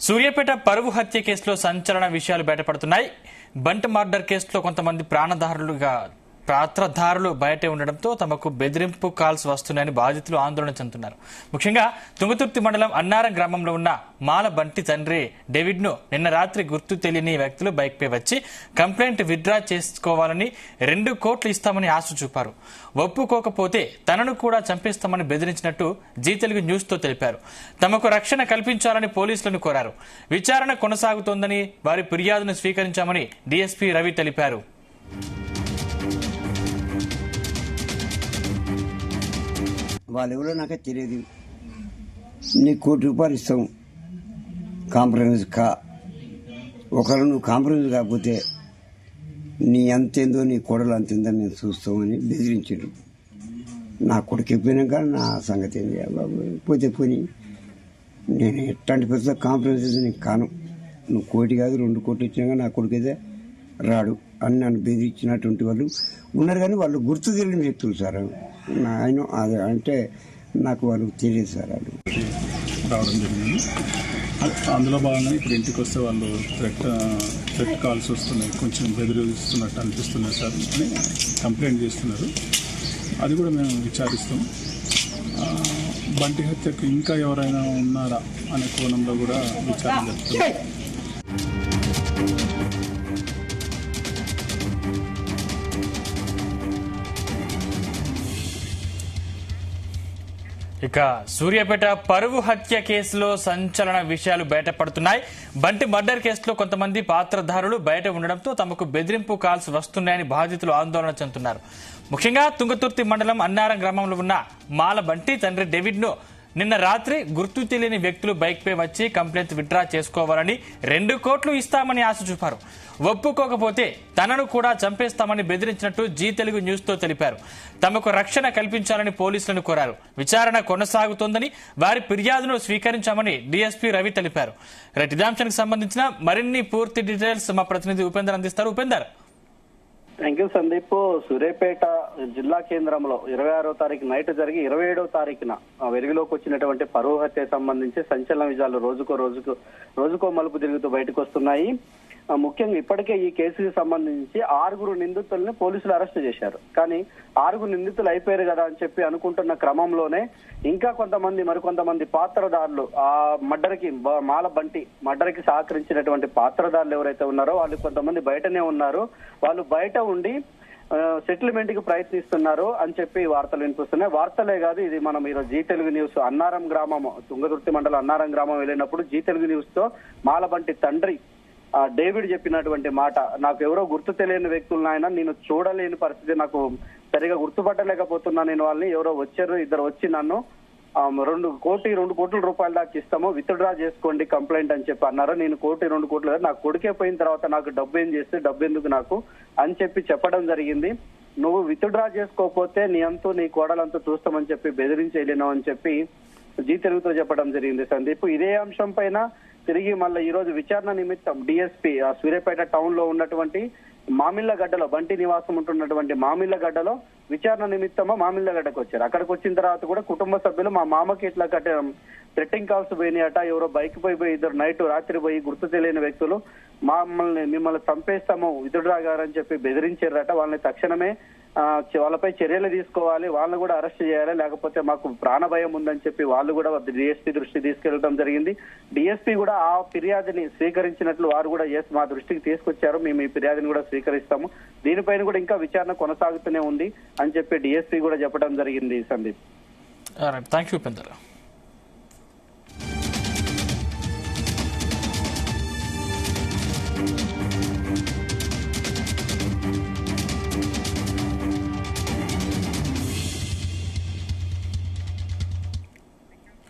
సూర్యాపేట పరువు హత్య కేసులో సంచలన విషయాలు బయటపడుతున్నాయి. బంట్ మర్డర్ కేసులో కొంతమంది పాత్రధారులు బయటే ఉండడంతో తమకు బెదిరింపు కాల్స్ వస్తున్నాయని బాధితులు ఆందోళన చెందుతున్నారు. ముఖ్యంగా తుంగతుర్తి మండలం అన్నారం గ్రామంలో ఉన్న మాల బంటి తండ్రి డేవిడ్ ను నిన్న రాత్రి గుర్తు తెలియని వ్యక్తులు బైక్ పై వచ్చి కంప్లైంట్ విత్డ్రా చేసుకోవాలని 2 కోట్లు ఇస్తామని ఆశ చూపారు. ఒప్పుకోకపోతే తనను కూడా చంపేస్తామని బెదిరించినట్టు జీ తెలుగు న్యూస్ తో తెలిపారు. తమకు రక్షణ కల్పించాలని పోలీసులను కోరారు. విచారణ కొనసాగుతోందని వారి ఫిర్యాదును స్వీకరించామని డీఎస్పీ రవి తెలిపారు. వాళ్ళెవరో నాకే తెలియదు. నీకు ₹1 కోటి ఇస్తాం కాంప్రమైజ్ ఒకరు నువ్వు కాంప్రమైజ్ కాకపోతే నీ అంతేందో నీ కొడలు అంతేందో నేను చూస్తామని బెదిరించాడు. నా కొడుకు అయిపోయినాక నా సంగతి ఏంది బాబు పోతే పోని నేను ఎట్లాంటి పరిస్థితి కాంప్రమైజ్ అయితే నీకు కాను. నువ్వు 1 కోటి కాదు 2 కోట్లు ఇచ్చినాక నా కొడుకు అయితే రాడు అని నన్ను బెదిరించినటువంటి వాళ్ళు ఉన్నారు. కానీ వాళ్ళు గుర్తు తెలియని వ్యక్తులు సార్. ఆయన అది అంటే నాకు వాళ్ళు తెలియదు సార్. వాళ్ళు రావడం జరిగింది. అందులో భాగంగా ఇప్పుడు ఇంటికి వస్తే వాళ్ళు థ్రెట్ కాల్స్ వస్తున్నాయి, కొంచెం బెదిరిస్తున్నట్టు అనిపిస్తున్నాయి సార్ అని కంప్లైంట్ చేస్తున్నారు. అది కూడా మేము విచారిస్తాం. బంటి హత్యకు ఇంకా ఎవరైనా ఉన్నారా అనే కోణంలో కూడా విచారణ జరుగుతుంది. ఇక సూర్యాపేట పరువు హత్య కేసులో సంచలన విషయాలు బయటపడుతున్నాయి. బంటి మర్డర్ కేసులో కొంతమంది పాత్రధారులు బయట ఉండడంతో తమకు బెదిరింపు కాల్స్ వస్తున్నాయని బాధితులు ఆందోళన చెందుతున్నారు. ముఖ్యంగా తుంగతుర్తి మండలం అన్నారం గ్రామంలో ఉన్న మాల బంటి తండ్రి డేవిడ్ ను నిన్న రాత్రి గుర్తు తెలియని వ్యక్తులు బైక్ పై వచ్చి కంప్లైంట్ విత్డ్రా చేసుకోవాలని 2 కోట్లు ఇస్తామని ఆశ చూపారు. ఒప్పుకోకపోతే తనను కూడా చంపేస్తామని బెదిరించినట్టు జీ తెలుగు న్యూస్ తో తెలిపారు. తమకు రక్షణ కల్పించాలని పోలీసులను కోరారు. విచారణ కొనసాగుతోందని వారి ఫిర్యాదును స్వీకరించామని డీఎస్పీ రవి తెలిపారు. ఇదే అంశానికి సంబంధించిన మరిన్ని పూర్తి డీటెయిల్స్ మా ప్రతినిధి ఉపేందర్ అందిస్తారు. ఉపేందర్. Thank you Sandeep. సూర్యాపేట జిల్లా కేంద్రంలో 26వ తారీఖు నైట్ జరిగి 27వ తారీఖున వెలుగులోకి వచ్చినటువంటి పరువు హత్యకు సంబంధించి సంచలన విజయాలు రోజుకో మలుపు తిరుగుతూ బయటకు వస్తున్నాయి. ముఖ్యంగా ఇప్పటికే ఈ కేసుకి సంబంధించి 6 నిందితుల్ని పోలీసులు అరెస్ట్ చేశారు. కానీ 6 నిందితులు అయిపోయారు కదా అని చెప్పి అనుకుంటున్న క్రమంలోనే ఇంకా మరికొంతమంది పాత్రదారులు ఆ మర్డర్కి మాల బంటి మర్డర్కి సహకరించినటువంటి పాత్రదారులు ఎవరైతే ఉన్నారో వాళ్ళు కొంతమంది బయటనే ఉన్నారు. వాళ్ళు బయట ఉండి సెటిల్మెంట్ కి ప్రయత్నిస్తున్నారు అని చెప్పి వార్తలు వినిపిస్తున్నాయి. వార్తలే కాదు, ఇది మనం ఈరోజు జీ తెలుగు న్యూస్ అన్నారం గ్రామం తుంగతుర్తి మండలం అన్నారం గ్రామం వెళ్ళినప్పుడు జీ తెలుగు న్యూస్ తో మాలబంటి తండ్రి డేవిడ్ చెప్పినటువంటి మాట, నాకు ఎవరో గుర్తు తెలియని వ్యక్తులు ఆయన నేను చూడలేని పరిస్థితి, నాకు సరిగా గుర్తుపట్టలేకపోతున్నా, నేను వాళ్ళని ఎవరో వచ్చారు, 2 వచ్చి నన్ను ₹2 కోట్ల రూపాయల దాకా ఇస్తాము, విత్డ్రా చేసుకోండి కంప్లైంట్ అని చెప్పి అన్నారు. నేను 1 కోటి 2 కోట్లు నాకు కొడుకే పోయిన తర్వాత నాకు డబ్బు ఏం చేస్తే డబ్బు ఎందుకు నాకు అని చెప్పి చెప్పడం జరిగింది. నువ్వు విత్డ్రా చేసుకోకపోతే నీ అంతు నీ కోడలంతా చూస్తామని చెప్పి బెదిరించేయలేను అని చెప్పి జీ తెలుగుతో చెప్పడం జరిగింది. సందీప్, ఇదే అంశం పైన తిరిగి మళ్ళీ ఈ రోజు విచారణ నిమిత్తం డిఎస్పీ సూర్యాపేట టౌన్ లో ఉన్నటువంటి మామిళ్ళగడ్డలో బంటి నివాసం ఉంటున్నటువంటి మామిళ్ళగడ్డలో విచారణ నిమిత్తమా మామిళ్ళగడ్డకు వచ్చారు. అక్కడికి వచ్చిన తర్వాత కూడా కుటుంబ సభ్యులు మా మామకి ఇట్లా థ్రెట్టింగ్ కాల్స్ పోయినాయట, ఎవరో బైక్ పోయి 2 రాత్రి పోయి గుర్తు తెలియని వ్యక్తులు మిమ్మల్ని చంపేస్తాము విత్డ్రా గారని చెప్పి బెదిరించారట. వాళ్ళని తక్షణమే వాళ్ళపై చర్యలు తీసుకోవాలి, వాళ్ళని కూడా అరెస్ట్ చేయాలి, లేకపోతే మాకు ప్రాణ భయం ఉందని చెప్పి వాళ్ళు కూడా డిఎస్పీ దృష్టి తీసుకెళ్లడం జరిగింది. డిఎస్పీ కూడా ఆ ఫిర్యాదుని స్వీకరించినట్లు వారు కూడా మా దృష్టికి తీసుకొచ్చారు, మేము ఈ ఫిర్యాదుని కూడా స్వీకరిస్తాము, దీనిపైన కూడా ఇంకా విచారణ కొనసాగుతూనే ఉంది అని చెప్పి డిఎస్పీ కూడా చెప్పడం జరిగింది. Sandeep, thank you Upender.